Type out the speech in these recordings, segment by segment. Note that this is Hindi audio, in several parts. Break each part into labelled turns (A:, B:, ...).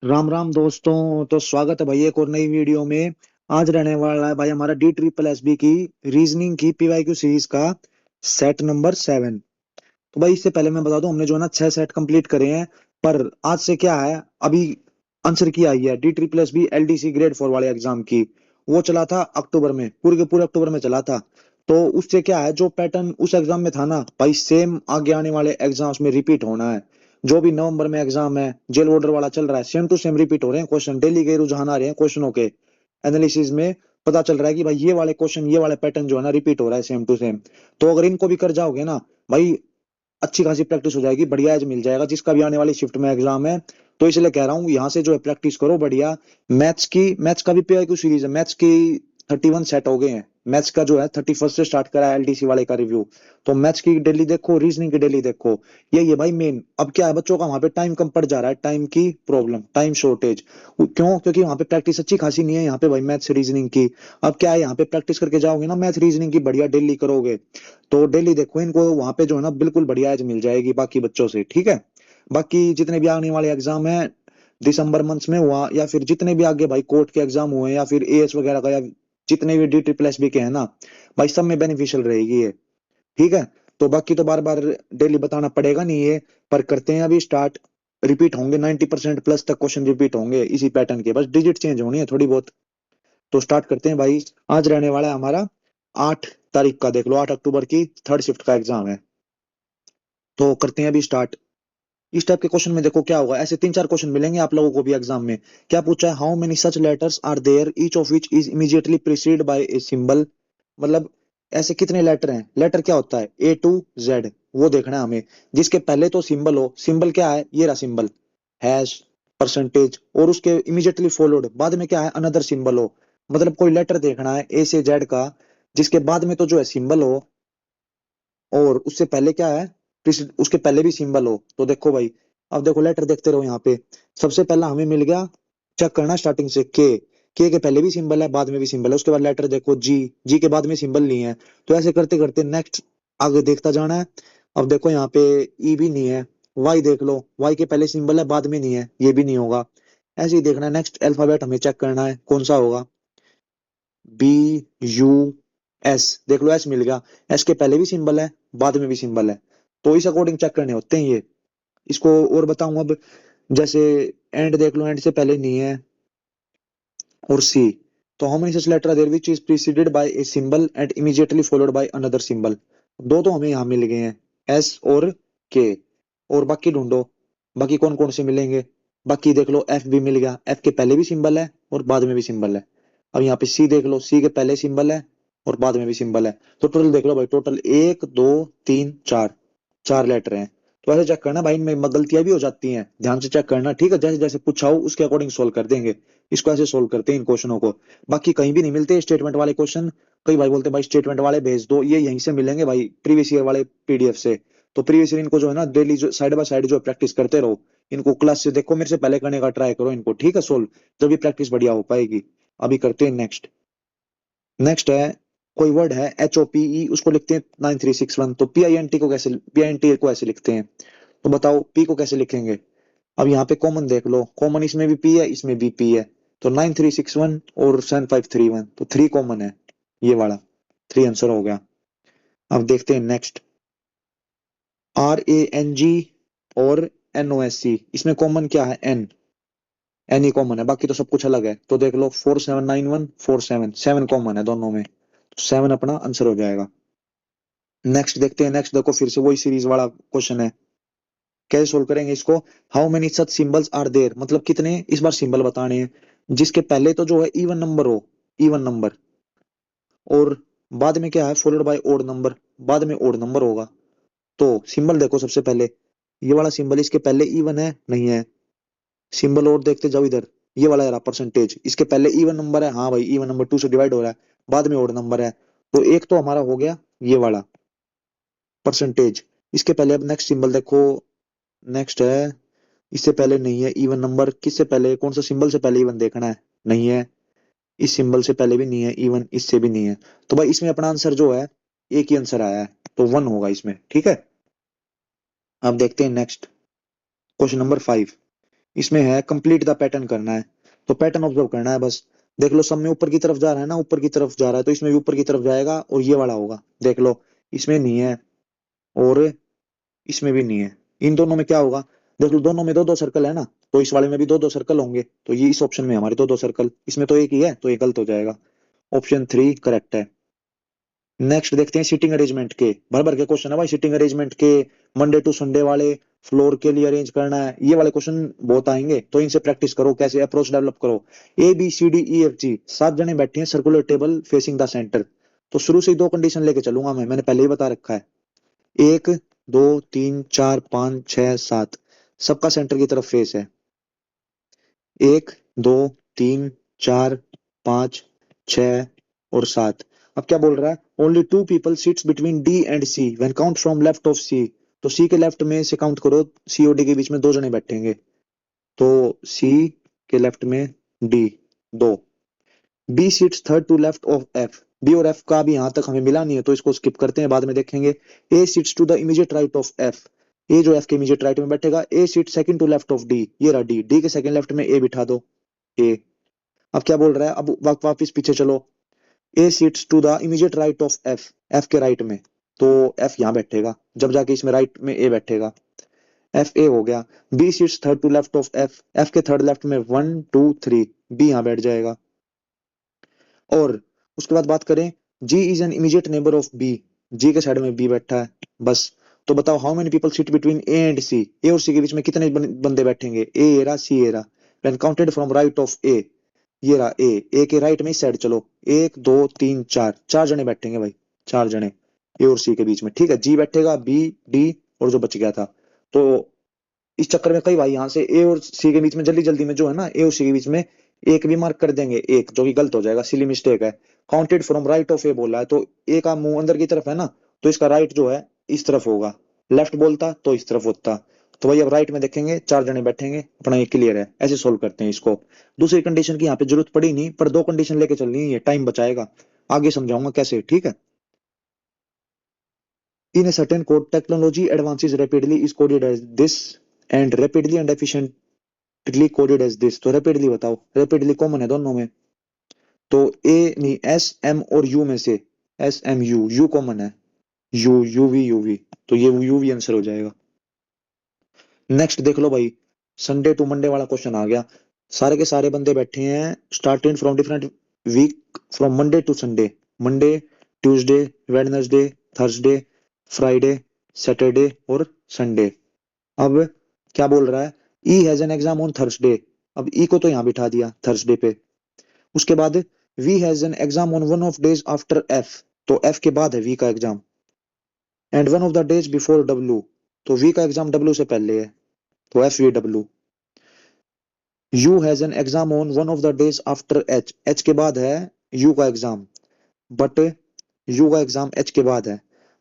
A: राम राम दोस्तों। तो स्वागत है भाई एक और नई वीडियो में। आज रहने वाला है भाई हमारा डी ट्रिपल एस बी की रीजनिंग की पीवाईक्यू सीरीज का सेट नंबर 7। तो भाई इससे पहले मैं बता दूं, हमने जो है ना 6 सेट कंप्लीट करे हैं। पर आज से क्या है, अभी आंसर की आई है D triple S B L D C grade 4 वाले एग्जाम की। वो चला था अक्टूबर में, पूरे के पूरे अक्टूबर में चला था। तो उससे क्या है, जो पैटर्न उस एग्जाम में था ना भाई, सेम आगे आने वाले एग्जाम्स में रिपीट होना है। जो भी नवंबर में एग्जाम है, जेल ऑर्डर वाला चल रहा है, सेम टू सेम रिपीट हो रहे हैं क्वेश्चन। डेली के रुझान आ रहे हैं क्वेश्चनों के एनालिसिस में। पता चल रहा है कि भाई ये वाले क्वेश्चन, ये वाले पैटर्न जो है ना रिपीट हो रहा है सेम टू सेम। तो अगर इनको भी कर जाओगे ना भाई, अच्छी खासी प्रैक्टिस हो जाएगी, बढ़िया एज मिल जाएगा जिसका भी आने वाली शिफ्ट में एग्जाम है। तो इसलिए कह रहा हूँ यहाँ से जो है प्रैक्टिस करो बढ़िया। मैथ्स का भी पीआईक्यू सीरीज है, मैथ्स की 31 सेट हो गए हैं। मैथ्स का जो है 31 से स्टार्ट करा है एलडीसी वाले का रिव्यू। तो मैथ्स की डेली देखो, रीजनिंग की डेली देखो। यही है भाई मेन। अब क्या है, बच्चों का वहां पे टाइम कम पड़ जा रहा है, टाइम की प्रॉब्लम, टाइम शॉर्टेज। क्यों? क्योंकि वहां पे प्रैक्टिस अच्छी खासी नहीं है यहाँ पे भाई मैथ्स रीजनिंग की। अब क्या है, यहाँ पे प्रैक्टिस करके जाओगे ना मैथ रीजनिंग की बढ़िया डेली करोगे, तो डेली देखो इनको, वहां पे जो है ना बिल्कुल बढ़िया एज मिल जाएगी बाकी बच्चों से, ठीक है। बाकी जितने भी आने वाले एग्जाम है दिसंबर मंथ्स में हुआ, या फिर जितने भी आगे भाई कोर्ट के एग्जाम हुए, या फिर एएस वगैरह का, या जितने भी डी ट्रिपल एस बी के हैं ना भाई, सब में बेनिफिशियल रहेगी ये, ठीक है। तो बाकी तो बार बार डेली बताना पड़ेगा नहीं ये, पर करते हैं अभी स्टार्ट। रिपीट होंगे 90% प्लस तक क्वेश्चन रिपीट होंगे इसी पैटर्न के, बस डिजिट चेंज होनी है थोड़ी बहुत। तो स्टार्ट करते हैं भाई। आज रहने वाला है हमारा 8 तारीख का, देख लो 8 अक्टूबर की थर्ड शिफ्ट का एग्जाम है। तो करते हैं अभी स्टार्ट। इस टाइप के क्वेश्चन में देखो क्या होगा, ऐसे 3 4 क्वेश्चन मिलेंगे आप लोगों को भी एग्जाम में। क्या पूछा है, how many such letters are there each of which is immediately precede by a symbol. मतलब ऐसे कितने लेटर हैं, लेटर क्या होता है ए टू जेड, वो देखना है हमें। जिसके पहले तो सिंबल हो, सिंबल क्या है, ये रहा सिंबल, हैश, परसेंटेज, और उसके इमीडिएटली फॉलोड बाद में क्या है, अनदर सिंबल हो। मतलब कोई लेटर देखना है ए से जेड का, जिसके बाद में तो जो है सिंबल हो, और उससे पहले क्या है, उसके पहले भी सिंबल हो। तो देखो भाई, अब देखो लेटर देखते रहो यहाँ पे। सबसे पहला हमें मिल गया, चेक करना स्टार्टिंग से, के पहले भी सिंबल है, बाद में भी सिंबल है। उसके बाद लेटर देखो जी, जी के बाद में सिंबल नहीं है। तो ऐसे करते करते नेक्स्ट आगे देखता जाना है। अब देखो यहाँ पे ई भी नहीं है। वाई देख लो, वाई के पहले सिंबल है, बाद में नहीं है, ये भी नहीं होगा। ऐसे ही देखना है, नेक्स्ट अल्फाबेट हमें चेक करना है कौन सा होगा। बी, यू, एस, देख लो एस मिल गया। एस के पहले भी सिंबल है, बाद में भी सिंबल है। तो इस अकॉर्डिंग चेक करने होते हैं ये। इसको और बताऊं अब, जैसे एंड देख लो, एंड से पहले नहीं है, और सी। तो how many such letter there which is preceded by a symbol and immediately followed by another symbol. दो तो हमें यहाँ मिल गए हैं, एस और के। और बाकी ढूंढो, बाकी कौन कौन से मिलेंगे। बाकी देख लो, एफ भी मिल गया, एफ के पहले भी सिंबल है और बाद में भी सिंबल है। अब यहाँ पे सी देख लो, सी के पहले सिंबल है और बाद में भी सिंबल है। तो टोटल देख लो भाई, टोटल 1 2 3 4, 4 लेटर हैं। तो ऐसे चेक करना भाई, इनमें गलतियां भी हो जाती हैं, ध्यान से चेक करना, ठीक है। जैसे जैसे पूछा हो उसके अकॉर्डिंग सोल्व कर देंगे। इसको ऐसे सोल्व करते हैं इन क्वेश्चनों को। बाकी कहीं भी नहीं मिलते स्टेटमेंट वाले क्वेश्चन। कई भाई बोलते हैं भाई स्टेटमेंट वाले भेज दो, ये यहीं से मिलेंगे भाई, प्रीवियस ईयर वाले पीडीएफ से। तो प्रीवियस ईयर इनको जो है ना डेली जो साइड बाय साइड जो प्रैक्टिस करते रहो। इनको क्लास से देखो, मेरे से पहले करने का ट्राई करो इनको, ठीक है सोल्व। जब भी प्रैक्टिस बढ़िया हो पाएगी। अभी करते हैं नेक्स्ट। नेक्स्ट है, कोई वर्ड है एच ओ पी ई, उसको लिखते हैं 9361। तो पी आई एन टी को कैसे, पी आई एन टी को ऐसे लिखते हैं। तो बताओ पी को कैसे लिखेंगे। अब यहाँ पे कॉमन देख लो, कॉमन इसमें भी पी है, इसमें भी पी है। तो 9361 और 7531, तो 3 कॉमन है, ये वाला 3 आंसर हो गया। अब देखते हैं next, R A N G और एन ओ एस सी, इसमें कॉमन क्या है, एन। एन ही कॉमन है, बाकी तो सब कुछ अलग है। तो देख लो 4791 47, 7 कॉमन है दोनों में, तो 7 अपना आंसर हो जाएगा। नेक्स्ट देखते हैं, नेक्स्ट देखो फिर से वही सीरीज वाला क्वेश्चन है। कैसे सोल्व करेंगे इसको, how many such symbols are there, मतलब कितने इस बार सिंबल बताने हैं जिसके पहले तो जो है इवन नंबर हो, इवन नंबर, और बाद में क्या है, फॉलोड बाय ओड नंबर, बाद में ओड नंबर होगा। तो सिंबल देखो सबसे पहले, ये वाला सिंबल इसके पहले इवन है, नहीं है। सिंबल और देखते जाओ इधर, ये वाला रहा परसेंटेज, इसके पहले इवन नंबर है, हाँ भाई इवन नंबर 2 से डिवाइड हो रहा है, बाद में ओड नंबर है। तो एक तो हमारा हो गया ये वाला परसेंटेज। इसके पहले अब नेक्स्ट सिंबल देखो, नेक्स्ट है, इससे पहले नहीं है इवन नंबर, किससे पहले, कौन सा सिंबल से पहले इवन देखना है, नहीं है। इस सिंबल से पहले भी नहीं है इवन, इससे भी नहीं है। तो भाई इसमें अपना आंसर जो है, एक ही आंसर आया है, तो 1 होगा इसमें, ठीक है। अब देखते हैं नेक्स्ट, क्वेश्चन नंबर 5। इसमें है कंप्लीट द पैटर्न करना है, तो पैटर्न ऑब्जर्व करना है बस। देख लो सब में ऊपर की तरफ जा रहा है ना, ऊपर की तरफ जा रहा है, तो इसमें भी ऊपर की तरफ जाएगा और ये वाला होगा। देख लो इसमें नहीं है और इसमें भी नहीं है। इन दोनों में क्या होगा, देख लो दोनों में दो दो सर्कल है ना, तो इस वाले में भी दो दो सर्कल होंगे, तो ये इस ऑप्शन में हमारे दो दो सर्कल, इसमें तो एक ही है, तो ये गलत हो जाएगा। ऑप्शन 3 करेक्ट है। नेक्स्ट देखते हैं सिटिंग अरेंजमेंट के, भर भर के क्वेश्चन है भाई सिटिंग अरेंजमेंट के। मंडे टू संडे वाले फ्लोर के लिए अरेंज करना है, ये वाले क्वेश्चन बहुत आएंगे, तो इनसे प्रैक्टिस करो, कैसे अप्रोच डेवलप करो। ABCDEFG 7 जने बैठे हैं circular table facing the centre, तो शुरू से ही दो कंडीशन लेके चलूंगा मैं, मैंने पहले ही बता रखा है। 1 2 3 4 5 6 7 सबका सेंटर की तरफ फेस है। 1 2 3 4 5 6 और 7। अब क्या बोल रहा है, only 2 people sits between D and C when count from left of C। तो C के लेफ्ट में से काउंट करो, C और D के बीच में दो जने बैठेंगे, तो C के लेफ्ट में D, दो। B sits third to left of F, B और F का भी यहां तक हमें मिला नहीं है, तो इसको स्किप करते हैं, बाद में देखेंगे। A sits to the immediate right of F, A जो F के इमीडिएट राइट में बैठेगा। A sit second to left of D, ये रहा D, D के सेकंड लेफ्ट में A बिठा दो, A। अब क्या बोल रहा है, अब वापस पीछे चलो। A sits to the immediate right of F, F के राइट में, तो F यहाँ बैठेगा, जब जाके इसमें राइट में A बैठेगा, F A हो गया। B sits third to left of F, F के थर्ड लेफ्ट में 1 2 3, B यहाँ बैठ जाएगा। और उसके बाद बात करें, G is an immediate neighbour of B, G के साइड में B बैठा है, बस। तो बताओ how many people sit between A and C, A और C के बीच में कितने बंदे बैठेंगे, A ये रहा, C ये रहा। When counted from right of A, ये रहा A के राइट में इस साइड चलो, 1 2 3 4, 4 जने बैठेंगे भाई, 4 जने A और C के बीच में, ठीक है। G बैठेगा, B D और जो बच गया था। तो इस चक्कर में कई भाई यहाँ से ए और सी के बीच में जल्दी जल्दी में जो है ना, ए और सी के बीच में एक भी मार्क कर देंगे, एक, जो कि गलत हो जाएगा, सिली मिस्टेक है। काउंटेड फ्रॉम राइट ऑफ ए बोला है, तो ए का मुंह अंदर की तरफ है ना, तो इसका राइट जो है इस तरफ होगा, लेफ्ट बोलता तो इस तरफ होता। तो भाई अब राइट में देखेंगे 4 जने बैठेंगे, अपना ये क्लियर है, ऐसे सोल्व करते हैं इसको। दूसरी कंडीशन की यहाँ पे जरूरत पड़ी नहीं, पर दो कंडीशन लेके चलनी है, टाइम बचाएगा, आगे समझाऊंगा कैसे, ठीक है। In a certain code, technology advances rapidly is coded as this, and rapidly and efficiently coded as this। तो rapidly बताओ, rapidly कॉमन है दोनों में, तो ए नहीं, एस एम और यू में से S M U, U common है, यू यूवी यूवी, तो ये यूवी आंसर हो जाएगा। नेक्स्ट देख लो भाई, संडे टू मंडे वाला क्वेश्चन आ गया। सारे के सारे बंदे बैठे हैं starting from different week, from Monday to Sunday, Monday Tuesday Wednesday Thursday Friday Saturday और संडे। अब क्या बोल रहा है, E has an exam on Thursday, अब ई को तो यहाँ बिठा दिया थर्सडे पे। उसके बाद V has an exam on one of days after F, तो एफ के बाद है वी का एग्जाम। And one of the days before W, तो वी का एग्जाम डब्ल्यू से पहले है, तो F V W. U has an exam on one of the days after H, H के बाद है यू का एग्जाम, बट यू का एग्जाम एच के बाद है,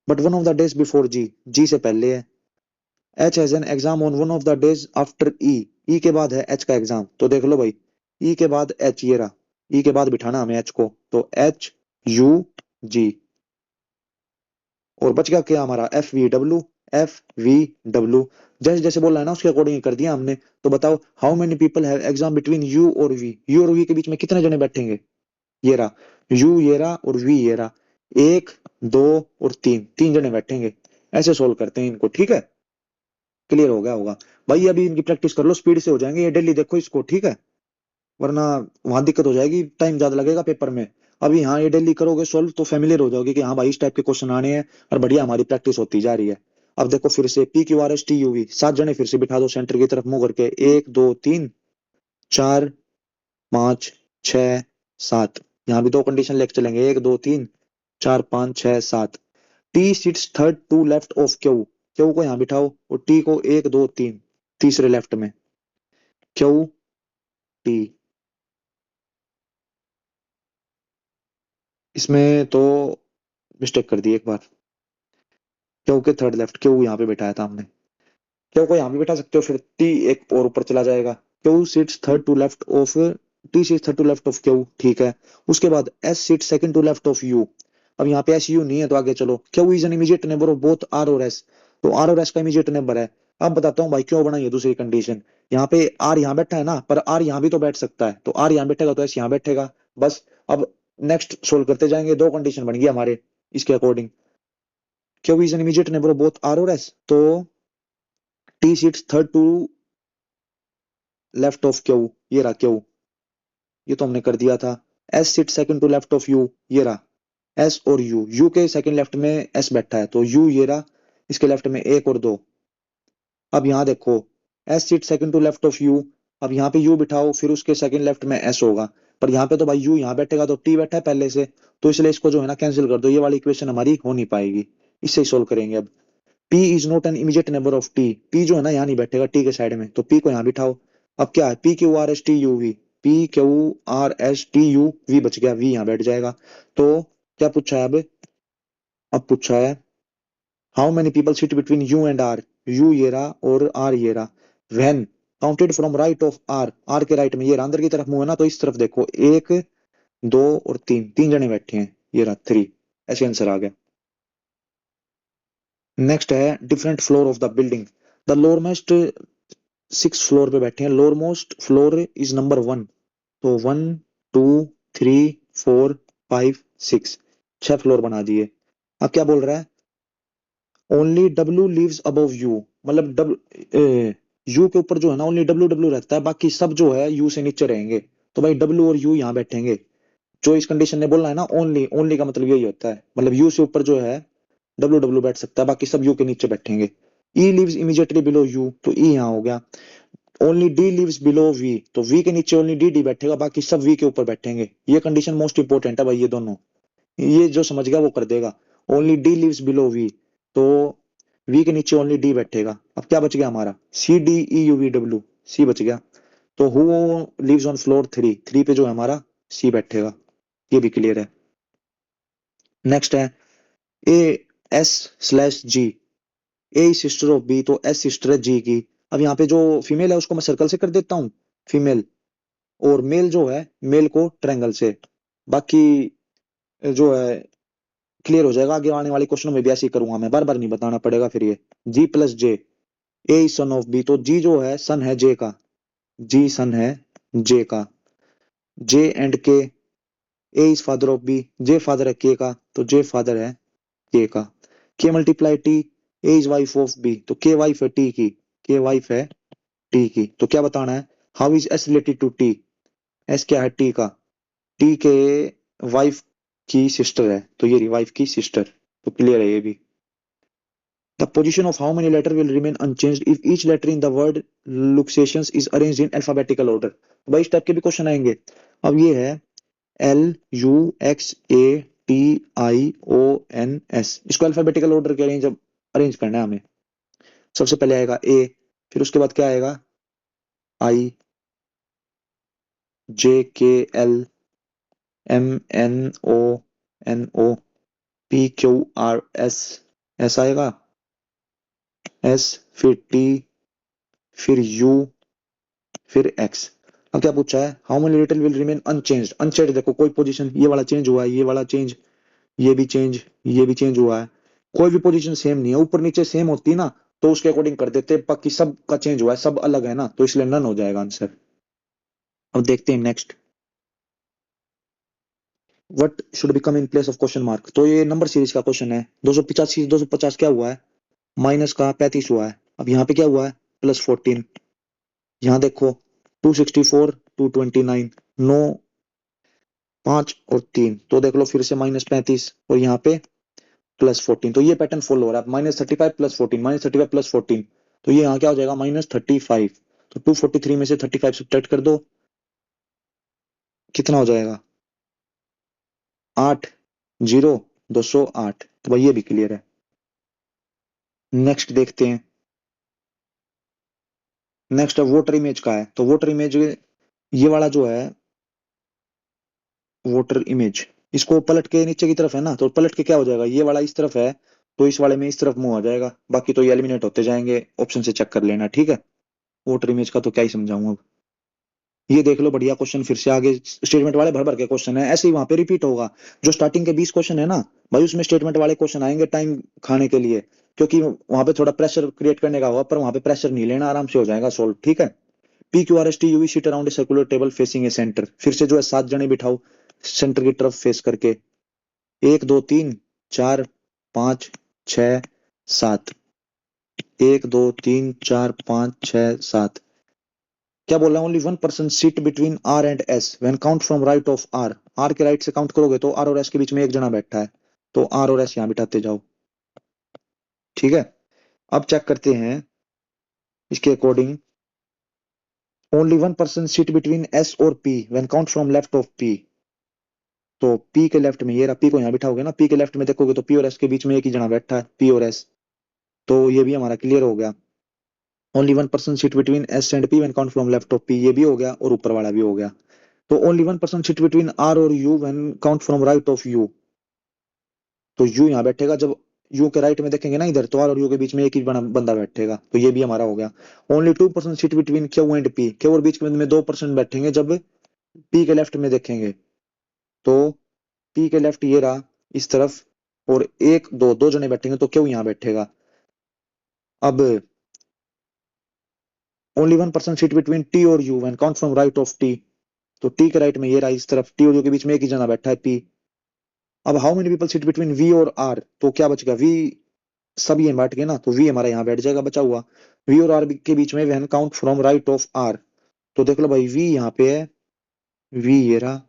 A: but one of the days before G, G से पहले है। H has an exam on one of the days after E, E के बाद है एच का एग्जाम, तो देख लो भाई ई के बाद एच, ये रहा, ई के बाद बिठाना हमें एच को, तो एच यू जी। और बच गया क्या हमारा, F V W, F V W. जैसे जैसे बोला है ना उसके अकॉर्डिंग कर दिया हमने। तो बताओ how many people have exam between you और वी, यू और वी के बीच में कितने जने बैठेंगे, ये रहा यू ये रहा और वी ये रहा, 1 2 और 3, 3 जने बैठेंगे। ऐसे सोल्व करते हैं इनको, ठीक है, क्लियर हो गया होगा भाई। अभी इनकी प्रैक्टिस कर लो, स्पीड से हो जाएंगे ये, डेली देखो इसको, ठीक है, वरना वहां दिक्कत हो जाएगी, टाइम ज्यादा लगेगा पेपर में। अभी हाँ ये डेली करोगे सोल्व तो फेमिलियर हो जाओगे कि हाँ भाई इस टाइप के क्वेश्चन आने हैं, और बढ़िया हमारी प्रैक्टिस होती जा रही है। अब देखो फिर से PQRSTUV 7 जने फिर से बिठा दो सेंटर की तरफ मुंह करके, 1 2 3 4 5 6 7, यहाँ भी दो कंडीशन लेके चलेंगे, 1 2 3 4 5 6 7। T sits third to left of Q, Q को यहाँ बिठाओ और टी को 1 2 3 तीसरे लेफ्ट में, क्यू टी। इसमें तो मिस्टेक कर दी एक बार, क्यू के थर्ड लेफ्ट, क्यू यहाँ पे बिठाया था हमने, क्यू को यहाँ पे बिठा सकते हो, फिर टी एक और ऊपर चला जाएगा, Q sits third to left of, T sits third to left of Q, ठीक है। उसके बाद S sit second to left of U, अब यहाँ पे एस यू नहीं है तो आगे चलो, Q is an immediate neighbour of both R और एस, तो आर और एस का इमीडिएट नेबर है। अब बताता हूँ भाई क्यों बनाई है दूसरी कंडीशन, यहाँ पे आर यहाँ बैठा है ना, पर आर यहाँ भी तो बैठ सकता है, तो आर यहाँ बैठेगा तो एस यहाँ बैठेगा। बस अब नेक्स्ट सोल्व करते जाएंगे, दो कंडीशन बन गई हमारे इसके according. Q is an immediate neighbour of both R और एस, तो T sits third to left of Q, ये रहा क्यू, ये तो हमने कर दिया था। S sit second to left of U, ये रहा एस और यू, यू के सेकंड लेफ्ट में एस बैठा है तो यू ये रहा, इसके लेफ्ट में एक और दो। अब यहाँ देखो S sit second to left of U, अब यहाँ पे यू बिठाओ फिर उसके सेकंड लेफ्ट में एस होगा, पर यहाँ पे तो भाई यू यहाँ बैठेगा तो टी बैठा है पहले से, तो इसलिए इसको जो है ना कैंसिल कर दो, ये वाली इक्वेशन हमारी हो नहीं पाएगी। इससे ही सोल्व करेंगे अब। P is not an immediate neighbour of T, P जो है ना यहाँ नहीं बैठेगा T के साइड में, तो P को यहाँ बिठाओ। अब क्या है P Q R S T U V, P Q R S T U V बच गया, V यहाँ बैठ जाएगा। तो क्या पूछा है अब पूछा है how many people sit between U and R, U ये रहा और आर ये रहा, when counted from right of R, R के राइट में ये रहा, अंदर की तरफ मुंह है ना तो इस तरफ देखो, एक दो और तीन, तीन जने बैठे हैं, ये रहा थ्री, ऐसे आंसर आ गया। नेक्स्ट है different floor of the building, the lower most six floor पे बैठे हैं, lower most floor is number one, तो one two three four five six, छह फ्लोर बना दिए। अब क्या बोल रहा है only W lives above U, मतलब डब्ल्यू यू के ऊपर जो है ना ओनली डब्ल्यू डब्ल्यू रहता है, बाकी सब जो है यू से नीचे रहेंगे, तो भाई डब्ल्यू और यू यहाँ बैठेंगे। जो इस कंडीशन ने बोलना है ना ओनली, ओनली का मतलब यही होता है, मतलब यू से ऊपर जो है डब्ल्यू डब्ल्यू बैठ सकता है, बाकी सब यू के नीचे बैठेंगे। E lives immediately below U, तो ई यहाँ हो गया। Only D lives below V, तो वी के नीचे ओनली डी डी बैठेगा, बाकी सब वी के ऊपर बैठेंगे। ये कंडीशन मोस्ट इंपोर्टेंट है भाई, ये दोनों, ये जो समझ गया वो कर देगा। Only D lives below V, तो वी के नीचे ओनली डी बैठेगा। अब क्या बच गया हमारा C D E U V W, C बच गया। तो who lives on floor three, three पे जो है हमारा सी बैठेगा, ये भी क्लियर है। नेक्स्ट है A S slash G, A sister of B, तो एस सिस्टर है जी की। अब यहाँ पे जो फीमेल है उसको मैं सर्कल से कर देता हूँ फीमेल, और मेल जो है मेल को ट्रायंगल से, बाकी जो है क्लियर हो जाएगा। आगे आने वाले क्वेश्चन में भी ऐसे ही करूंगा मैं, बार बार नहीं बताना पड़ेगा फिर ये। G plus J, A son of B, तो जी जो है सन है जे का, जी सन है जे का। J and K, A is father of B, J father है के का, तो जे फादर है के का। K multiply T, A is wife of B, तो के वाइफ है टी की, के वाइफ है टी की। तो क्या बताना है how is S related to T, S क्या है टी का, टी के वाइफ की सिस्टर है, तो ये रही वाइफ की सिस्टर, तो क्लियर है ये भी। The position of how many letter will remain unchanged if each letter in the word luxations is arranged in alphabetical order, तो भाई इस टाइप के भी क्वेश्चन आएंगे। अब ये है L U X A T I O N S, इसको अल्फाबेटिकल ऑर्डर के अरेंज करना है हमें। सबसे पहले आएगा ए, फिर उसके बाद क्या आएगा I, J K L, M N O N O, P Q R S, S आएगा एस, फिर टी, फिर यू, फिर एक्स। अब क्या पूछा है how many letter will remain unchanged, unchanged देखो कोई पोजीशन, ये वाला चेंज हुआ है, ये वाला चेंज, ये भी चेंज, ये भी चेंज हुआ है, कोई भी पोजीशन सेम नहीं है, ऊपर नीचे सेम होती ना तो उसके अकॉर्डिंग कर देते, बाकी सब का चेंज हुआ है, सब अलग है ना, तो इसलिए नन हो जाएगा आंसर। अब देखते हैं next, what should become in place of question mark, तो ये नंबर सीरीज का क्वेश्चन है। 285 250 क्या हुआ है माइनस का 35 हुआ है, अब यहाँ पे क्या हुआ है प्लस 14, यहाँ देखो 264 229, 9 5 और 3, तो देख लो फिर से माइनस 35 और यहाँ पे प्लस 14, तो ये पैटर्न फॉलो हो रहा है, माइनस 35 प्लस 14, माइनस 35 प्लस 14, तो ये यहाँ क्या हो जाएगा माइनस 35, तो 243 में से 35 सब्ट्रैक्ट कर दो, कितना हो जाएगा 8 जीरो 208, तो भाई ये भी क्लियर है। नेक्स्ट देखते हैं, नेक्स्ट अब वोटर इमेज का है, तो वोटर इमेज ये वाला जो है वोटर इमेज, इसको पलट के नीचे की तरफ है ना, तो पलट के क्या हो जाएगा ये वाला इस तरफ है, तो इस वाले में इस तरफ मुंह आ जाएगा, बाकी तो ये एलिमिनेट होते जाएंगे, ऑप्शन से चेक कर लेना ठीक है। वोटर इमेज का तो क्या ही समझाऊं अब, ये देख लो बढ़िया क्वेश्चन, फिर से आगे स्टेटमेंट वाले भर भर के क्वेश्चन है, ऐसे ही वहां पे रिपीट होगा। जो स्टार्टिंग के 20 क्वेश्चन है ना भाई उसमें स्टेटमेंट वाले क्वेश्चन आएंगे टाइम खाने के लिए, क्योंकि वहां पे थोड़ा प्रेशर क्रिएट करने का होगा, पर वहां पे प्रेशर नहीं लेना, आराम से हो जाएगा सोल्व ठीक है। P Q R S T UV seat around a circular table facing A centre, फिर से जो है 7 जने बिठाओ सेंटर की तरफ फेस करके, 1 2 3 4 5 6 7, 1 2 3 4 5 6 7। क्या बोल रहा है, only 1 person seat between R and S when count from right of R, R के राइट से काउंट करोगे तो आर और एस के बीच में एक जना बैठा है, तो आर और एस यहां बिठाते जाओ। ठीक है, अब चेक करते हैं इसके according, only 1 person seat between S और P when count from left of P, तो पी के लेफ्ट में ये रहा, पी को यहां बिठाओगे ना, पी के लेफ्ट में देखोगे तो पी और एस के बीच में एक ही जना बैठा है, पी और एस, तो ये भी हमारा क्लियर हो गया। Only 1 person seat between S and P when count from left of P, ये भी हो गया और ऊपर वाला भी हो गया। तो only 1 person seat between R और U when count from right of U, तो यू यहाँ बैठेगा, जब यू के राइट में देखेंगे ना इधर, तो आर और यू के बीच में एक ही बंदा बैठेगा, तो ये भी हमारा हो गया। Only 2 person seat between Q and P, Q और बीच में 2 पर्सन बैठेंगे जब पी के लेफ्ट में देखेंगे, तो पी के लेफ्ट ये रहा इस तरफ, और एक दो दो जने बैठेंगे तो क्यू यहाँ बैठेगा। अब only 1 person seat between T और U when count from right of T, तो टी के राइट में ये रहा इस तरफ, टी और यू के बीच में एक ही जना बैठा है पी। अब how many people seat between V और आर, तो क्या बचेगा, वी सब ये बैठ गए ना, तो वी हमारा यहाँ बैठ जाएगा बचा हुआ। वी और आर के बीच में when count from right of R, तो देख लो भाई वी यहाँ पे है, वी ये रहा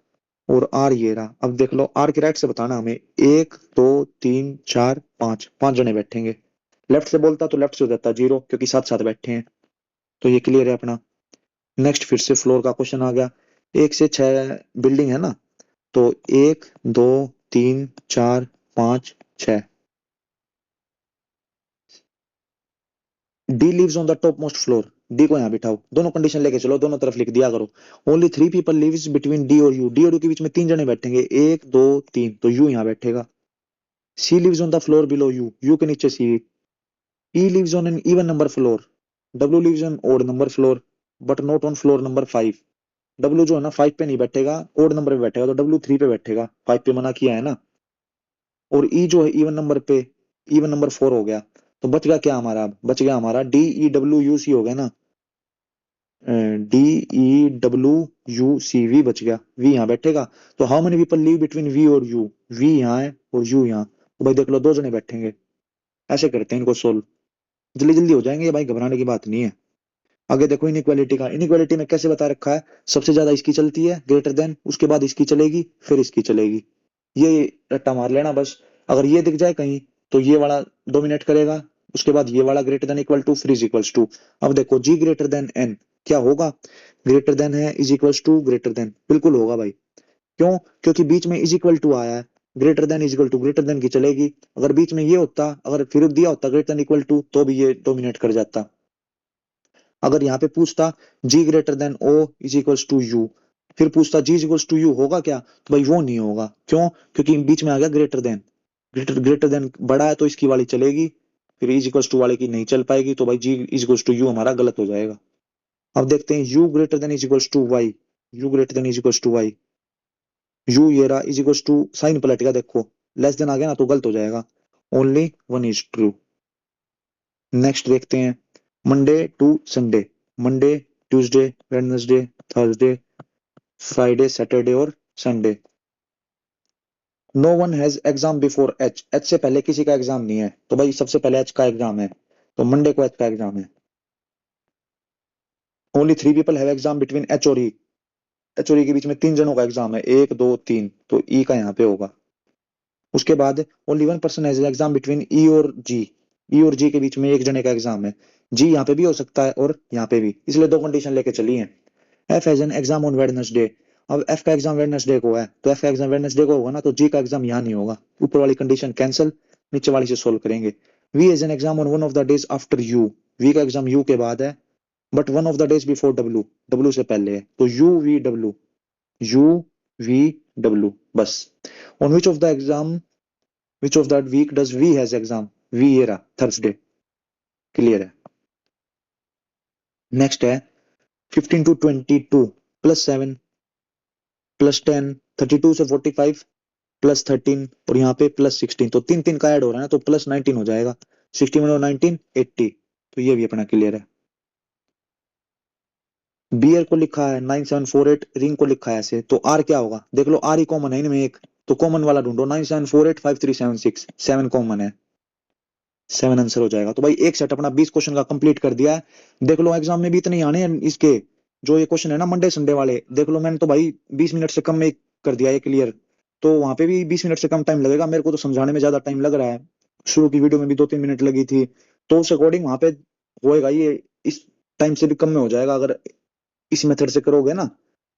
A: और आर ये रहा। अब देख लो आर के राइट से बताना हमें, 1 2 3 4 5, 5 जने बैठेंगे। लेफ्ट से बोलता तो लेफ्ट से हो जाता 0, क्योंकि साथ साथ बैठे हैं, तो ये क्लियर है अपना। नेक्स्ट फिर से फ्लोर का क्वेश्चन आ गया, 1 से 6 बिल्डिंग है ना, तो 1 2 3 4 5 6, D lives on the top most floor, D को यहाँ बिठाओ, दोनों कंडीशन लेके चलो, दोनों तरफ लिख दिया करो। Only 3 people lives between D और यू, डी और यू के बीच में 3 जने बैठेंगे, 1 2 3, तो यू यहाँ बैठेगा। C lives on the floor below U, U के नीचे C. E lives on an even number floor, W lives on odd number floor but not on floor number 5, W जो है ना 5 पे नहीं बैठेगा, ओड नंबर पे बैठेगा, तो डब्ल्यू 3 पे बैठेगा, 5 पे मना किया है ना। और ई जो है इवन नंबर पे, इवन नंबर 4 हो गया, तो बच गया क्या हमारा, बच गया हमारा D E W U C हो गया ना, D E W U C, V बच गया, वी यहाँ बैठेगा। तो how many people live between V और यू, वी यहाँ है और यू यहाँ, तो भाई देख लो 2 जने बैठेंगे। ऐसे करते हैं इनको सोल्व, जल्दी जल्दी हो जाएंगे भाई, घबराने की बात नहीं है। आगे देखो इनइक्वालिटी का, इनइक्वालिटी में कैसे बता रखा है, सबसे ज्यादा इसकी चलती है ग्रेटर देन, उसके बाद इसकी चलेगी, फिर इसकी चलेगी, ये रट्टा मार लेना बस। अगर ये दिख जाए कहीं तो ये वाला डोमिनेट करेगा, उसके बाद ये वाला ग्रेटर देन इक्वल टू फिर इज इक्वल्स टू। अब देखो जी ग्रेटर देन एन क्या होगा, ग्रेटर देन है is equals to greater than, बिल्कुल होगा भाई। क्यों, क्योंकि बीच में इज इक्वल टू आया है, greater than is equal to greater than की चलेगी। अगर बीच में ये होता, अगर फिर दिया होता ग्रेटर देन इक्वल टू, तो भी ये डोमिनेट कर जाता। अगर यहाँ पे पूछता G greater than O is equals to U, फिर पूछता G is equals to U होगा क्या, तो भाई वो नहीं होगा। क्यों, क्योंकि बीच में आ गया greater than, greater greater than बड़ा है तो इसकी वाली चलेगी, फिर इज इक्वल्स टू वाले की नहीं चल पाएगी, तो भाई G is equals to U हमारा गलत हो जाएगा। अब देखते हैं U greater than is equals to Y, U greater than is equals to Y, U ये रहा इज इक्वल्स टू, साइन पलटेगा देखो, लेस देन आ गया ना तो गलत हो जाएगा, only one is true. Next देखते हैं Monday to Sunday, Monday Tuesday Wednesday Thursday Friday Saturday और Sunday. No one has exam before H, H से पहले किसी का एग्जाम नहीं है, तो भाई सबसे पहले एच का एग्जाम है, तो मंडे को एच का एग्जाम है। Only 3 people have exam between H और ई, एच और ई के बीच में 3 जनों का एग्जाम है, 1 2 3, तो ई का यहाँ पे होगा। उसके बाद only 1 person has exam between ई और जी, ई और जी के बीच में एक जने का एग्जाम है, जी यहाँ पे भी हो सकता है और यहाँ पे भी, इसलिए 2 कंडीशन लेके चली है। F has an exam on Wednesday, अब एफ का एग्जाम वेडनेसडे को है, तो एफ का एग्जाम वेडनेसडे को होगा ना, तो जी का एग्जाम यहाँ नहीं होगा, ऊपर वाली कंडीशन कैंसिल, नीचे वाली से सोल्व करेंगे। V has an exam on one of the days after U, V का एग्जाम यू के बाद है, but one of the days before W, W से पहले है, तो U V W, U V W बस। On which of the exam, which of that week does V has exam, V ये रहा थर्सडे, क्लियर है। नेक्स्ट है 15 टू 22 प्लस 7 प्लस 10, 32 से 45 प्लस 13 और यहाँ पे प्लस 16, तो 3 3 का ऐड हो रहा है ना, तो प्लस 19 हो जाएगा, 61 और 19 80, तो ये भी अपना क्लियर है। बियर को लिखा है 9748, रिंग को लिखा है ऐसे, तो आर क्या होगा देख लो, आर ही कॉमन है इनमें एक, तो कॉमन वाला ढूंढो, 97485376, 7 कॉमन है, 7 आंसर हो जाएगा। तो भाई एक सेट अपना 20 क्वेश्चन का कंप्लीट कर दिया है। देख लो एग्जाम में भी इतने ही आने हैं इसके, जो ये क्वेश्चन है ना मंडे संडे वाले, देख लो मैंने तो भाई 20 मिनट से कम में कर दिया है क्लियर। तो वहां पे भी 20 मिनट से कम टाइम लगेगा, मेरे को तो समझाने में ज्यादा टाइम लग रहा है, शुरू की वीडियो में भी 2-3 मिनट लगी थी, तो उस अकॉर्डिंग वहां पे होएगा ये, इस टाइम से भी कम में हो जाएगा अगर इस मेथड से करोगे ना।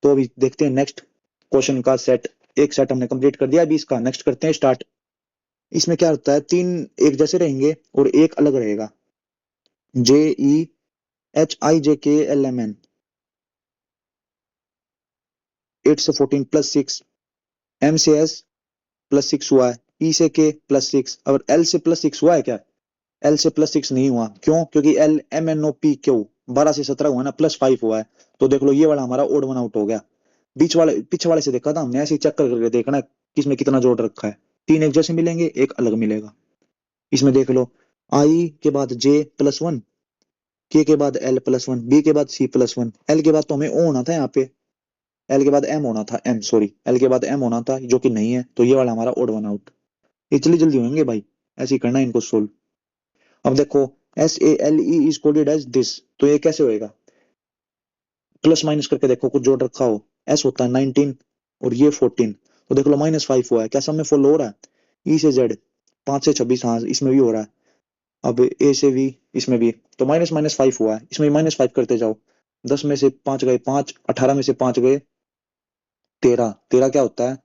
A: तो अभी देखते हैं नेक्स्ट क्वेश्चन का सेट, एक सेट हमने कंप्लीट कर दिया 20 का, नेक्स्ट करते हैं स्टार्ट। इसमें क्या होता है, तीन एक जैसे रहेंगे और एक अलग रहेगा, JEHIJKLMN, 8 से 14 +6, M से S +6 हुआ है, E से K +6, और L से +6 हुआ है क्या, L से +6 नहीं हुआ, क्यों, क्योंकि LMNOPQ 12 से 17 हुआ ना, +5 हुआ है। तो देख लो ये वाला हमारा ओड वन आउट हो गया। बीच वाले पीछे वाले से देखा था हमने, ऐसे ही चेक करके देखना है किसमें कितना जोड़ रखा है, तीन एक जैसे मिलेंगे एक अलग मिलेगा। इसमें देख लो, आई के बाद J+1, के बाद L+1, बी के बाद C+1, एल के बाद तो हमें ओ होना था यहाँ पे, एल के बाद एम होना था, एम सॉरी, एल के बाद एम होना था जो कि नहीं है, तो ये वाला हमारा ओड वन आउट। ये जल्दी जल्दी होंगे भाई, ऐसे ही करना है इनको सोल्व। अब देखो, SALE is coded as this, तो ये कैसे होएगा, प्लस माइनस करके देखो कुछ जोड़ रखा हो, एस होता है 19 और ये 14, तो देख लो -5 हुआ है, क्या सब में फॉलो हो रहा है, ई से जेड 5 से 26, हाँ इसमें भी हो रहा है, अब ए से वी इसमें भी, तो -5 हुआ है, इसमें -5 करते जाओ, 10 में से 5 गए 5, 18 में से 5 गए 13, 13 क्या होता है,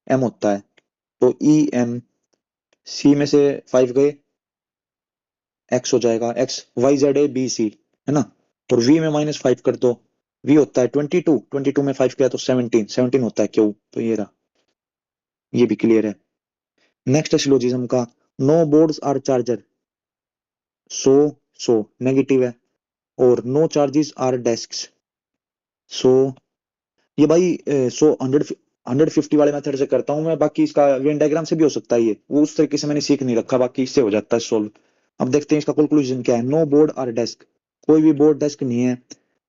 A: एम होता है, तो EM, सी में से 5 गए एक्स हो जाएगा, एक्स YZABC है ना, और वी में -5 कर दो, वी होता है 22, 22 में 5 किया तो 17, 17 होता है क्यू, तो ये रहा, ये भी क्लियर है। नेक्स्ट है सिलोजिज्म का, no boards are charger, so so negative है, और नो चार्जेस आर डेस्क्स, सो ये भाई 150 वाले मेथड से करता हूँ मैं, बाकी इसका वेन डायग्राम से भी हो सकता है, ये वो उस तरीके से मैंने सीख नहीं रखा, बाकी इससे हो जाता है सोल्व। अब देखते हैं इसका कंक्लूजन क्या है, नो बोर्ड आर डेस्क, कोई भी बोर्ड डेस्क नहीं है,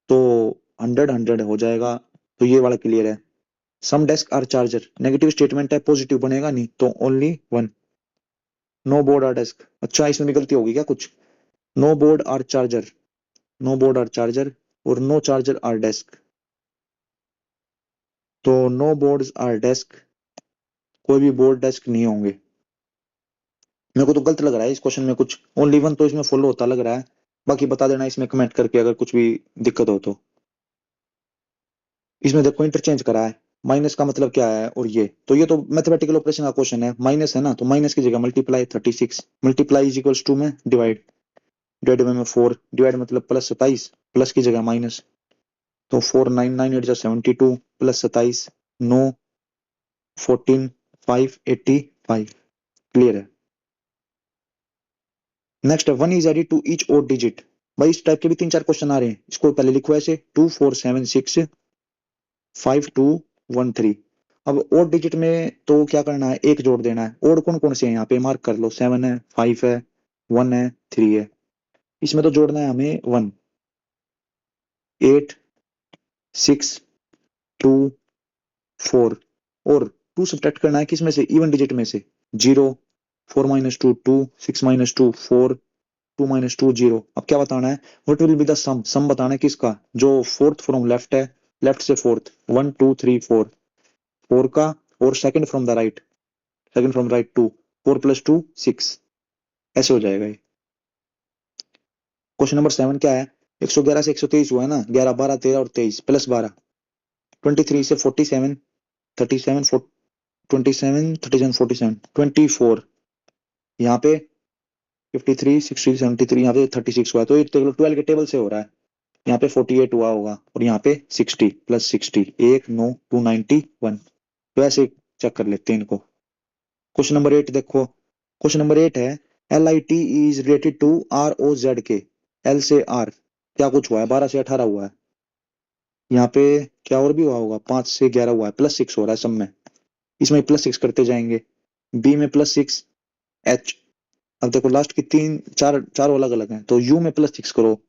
A: तो 100 हो जाएगा, तो ये वाला क्लियर है। Some desk are charger, negative statement है, पॉजिटिव बनेगा नहीं, तो only one, no board are desk, अच्छा इसमें भी गलती होगी क्या कुछ, no board are charger, no board are charger, और नो चार्जर आर डेस्क, तो नो बोर्ड्स आर डेस्क, कोई भी बोर्ड डेस्क नहीं होंगे। मेरे को तो गलत लग रहा है इस क्वेश्चन में कुछ, ओनली वन तो इसमें फॉलो होता लग रहा है, बाकी बता देना इसमें कमेंट करके अगर कुछ भी दिक्कत हो तो। इसमें देखो इंटरचेंज करा है, माइनस का मतलब क्या है, और ये तो, ये तो मैथमेटिकल ऑपरेशन का क्वेश्चन है, माइनस है ना, तो माइनस की जगह multiply 36, multiply is equals to में डिवाइड, डिवाइड में 4, डिवाइड मतलब +27, प्लस की जगह माइनस, तो 499 8 72 +27 9 14 585, क्लियर है। नेक्स्ट है, 1 is added to each odd digit, भाई इस टाइप के भी 3-4 क्वेश्चन आ रहे हैं, इसको पहले लिखो ऐसे, 2476 5213। अब ओड डिजिट में तो क्या करना है, एक जोड़ देना है, ओड कौन कौन से हैं यहाँ पे मार्क कर लो, 7 है, 5 है, 1 है, 3 है, इसमें तो जोड़ना है हमें 1, 8 6 2 4, और 2 सब्ट्रैक्ट करना है किसमें से, इवन डिजिट में से, 0 4 -2 2 6 -2 4 2 -2 0। अब क्या बताना है, व्हाट विल बी द सम, सम बताना है किसका, जो फोर्थ फ्रॉम लेफ्ट है, लेफ्ट से फोर्थ, 1 2 3 4, 4 का, और second from the right, second from right 2, 4 + 2 6, ऐसे हो जाएगा ये। क्वेश्चन नंबर 7 क्या है, 111 से 123 हुआ है ना, 11 12 13 और 23 +12, 23 से 47 37 27 37 47 24, यहाँ पे 53 60 73, यहाँ पे 36 हुआ है, तो ये 12 के टेबल से हो रहा है, यहाँ पे 48 हुआ होगा, और यहाँ पे 60 + 60 1 9 291, तो ऐसे चेक कर लेते हैं इनको। क्वेश्चन नंबर 8 देखो, क्वेश्चन नंबर 8 है, LIT is related to ROZ के, L से R क्या कुछ हुआ है, 12 से 18 हुआ है, यहाँ पे क्या और भी हुआ होगा, 5 से 11 हुआ है, +6 हो रहा है सब में, इसमें +6 करते जाएंगे, B में +6, H, अब देखो लास्ट की तीन चार चार अलग अलग हैं, तो U में +6 करो,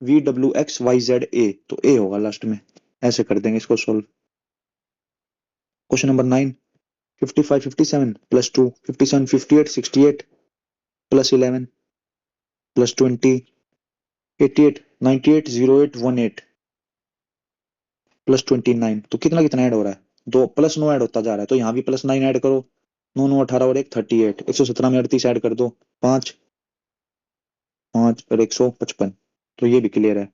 A: V W X Y Z A, तो ए होगा लास्ट में। ऐसे कर देंगे इसको solve. Question number 9, 55 57 plus 2, 57 58 68 plus 11 plus 20 88 98 08 18 plus 29, तो कितना कितना ऐड हो रहा है, दो प्लस 9 ऐड होता जा रहा है, तो यहाँ भी प्लस 9 ऐड करो, 9 9 18 और 1 38, 117 में 38 ऐड कर दो, 5 5 और 155, तो ये भी क्लियर है।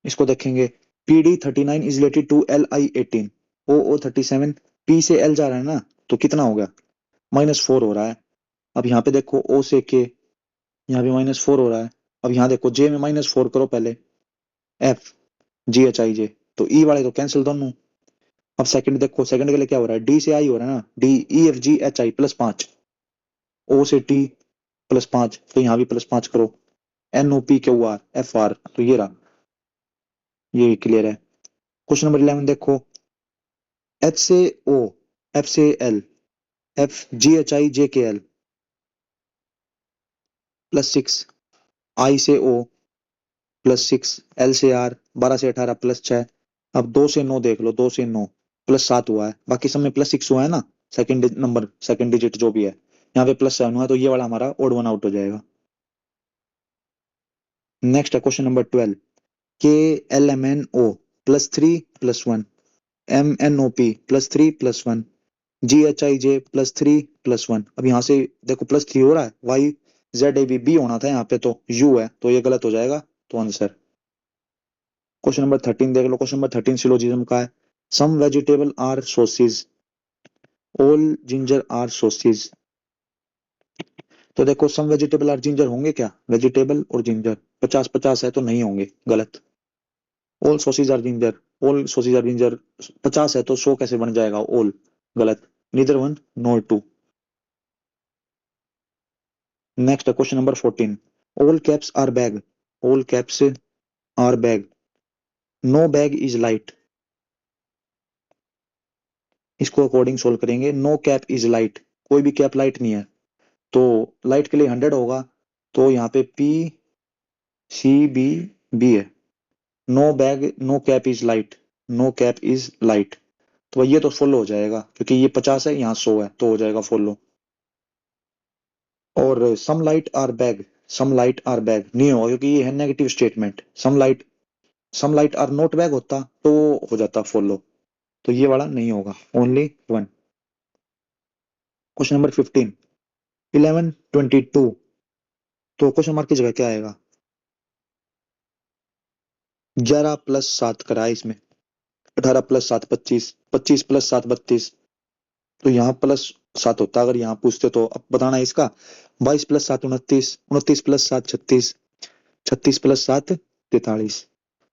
A: इसको देखेंगे, P D 39 is related to L I 18, O O 37, P से एल जा रहा है ना, तो कितना हो गया, -4 हो रहा है। अब यहाँ पे देखो ओ से के, यहाँ भी -4 हो रहा है। अब यहाँ देखो जे में -4 करो पहले, एफ जी एच आई जे, तो ई वाले तो कैंसिल दोनों। अब सेकंड देखो, सेकंड के लिए क्या हो रहा है, डी से आई हो रहा है ना, D E F G H I +5, O से टी +5, तो यहाँ भी +5 करो, N O P Q R F R, तो ये रहा, ये क्लियर है। क्वेश्चन नंबर 11 देखो, एच से ओ, एफ से L, F G H I J K L +6, आई से ओ +6, एल से आर 12 से 18 +6। अब 2 से 9 देख लो, 2 से 9 +7 हुआ है, बाकी सब में +6 हुआ है ना, सेकंड नंबर सेकंड डिजिट जो भी है, यहाँ पे +7 हुआ है, तो ये वाला हमारा ओड वन आउट हो जाएगा। नेक्स्ट है question number 12, K L M N O +3 +1, M N O P +3 +1, G H I J +3 +1। अब यहाँ से देखो +3 हो रहा है, Y Z A B B होना था, यहाँ पे तो यू है, तो ये गलत हो जाएगा, तो आंसर। क्वेश्चन नंबर 13 देख लो, क्वेश्चन नंबर 13 सिलोजिज्म का है, some vegetable are sources, all ginger are sources, तो देखो सम वेजिटेबल आर जिंजर होंगे क्या, वेजिटेबल और जिंजर 50-50 है, तो नहीं होंगे, गलत। All sources are ginger, all sources are ginger 50 है, तो 100 कैसे बन जाएगा, ऑल, गलत, neither one nor two. Next है question number 14, all caps are bag, all caps are bag, no bag is light, इसको अकॉर्डिंग सोल्व करेंगे, नो कैप इज लाइट, कोई भी कैप लाइट नहीं है, तो लाइट के लिए 100 होगा, तो यहाँ पे पी सी बी बी है, no bag no cap is light, no cap is light, तो ये तो फॉलो हो जाएगा, क्योंकि ये 50 है, यहाँ 100 है, तो हो जाएगा फॉलो। और some light are bag, some light are bag नहीं होगा, क्योंकि ये है negative statement, some light are not bag होता तो हो जाता फॉलो, तो ये वाला नहीं होगा, ओनली वन। क्वेश्चन नंबर 15, 11 22, तो क्वेश्चन मार्क की जगह क्या आएगा, 11 + 7 करा है इसमें, 18 + 7 25, 25 + 7 32, तो यहाँ +7 होता अगर यहाँ पूछते, तो अब बताना है इसका, 22 + 7 29, 29 + 7 36, 36 + 7 43,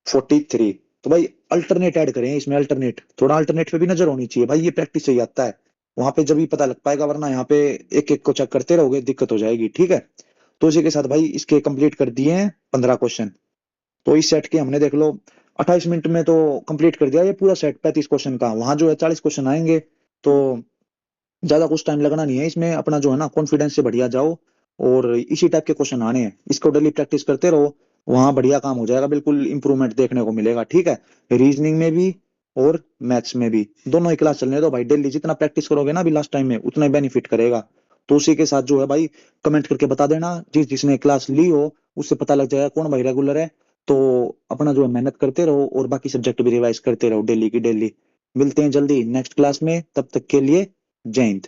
A: 43। तो भाई अल्टरनेट ऐड करें इसमें, अल्टरनेट, थोड़ा अल्टरनेट पे भी नजर होनी चाहिए भाई, ये प्रैक्टिस से ही आता है, वहां पे जब भी पता लग पाएगा, वरना यहाँ पे एक एक को चेक करते रहोगे, दिक्कत हो जाएगी, ठीक है। तो इसी के साथ भाई इसके कंप्लीट कर दिए हैं 15 क्वेश्चन, तो इस सेट के हमने देख लो 28 मिनट में तो कंप्लीट कर दिया ये पूरा सेट 35 क्वेश्चन का, वहां जो है 40 क्वेश्चन आएंगे, तो ज्यादा कुछ टाइम लगना नहीं है इसमें, अपना जो है ना कॉन्फिडेंस से बढ़िया जाओ, और इसी टाइप के क्वेश्चन आने हैं, इसको डेली प्रैक्टिस करते रहो, वहां बढ़िया काम हो जाएगा, बिल्कुल इंप्रूवमेंट देखने को मिलेगा, ठीक है। रीजनिंग में भी और मैथ्स में भी, दोनों ही क्लास चलने दो भाई, डेली जितना प्रैक्टिस करोगे ना अभी लास्ट टाइम में, उतना ही बेनिफिट करेगा। तो उसी के साथ जो है भाई, कमेंट करके बता देना, जिसने क्लास ली हो उससे पता लग जाएगा कौन भाई रेगुलर है। तो अपना जो है मेहनत करते रहो, और बाकी सब्जेक्ट भी रिवाइज करते रहो डेली की डेली। मिलते हैं जल्दी नेक्स्ट क्लास में, तब तक के लिए जय हिंद।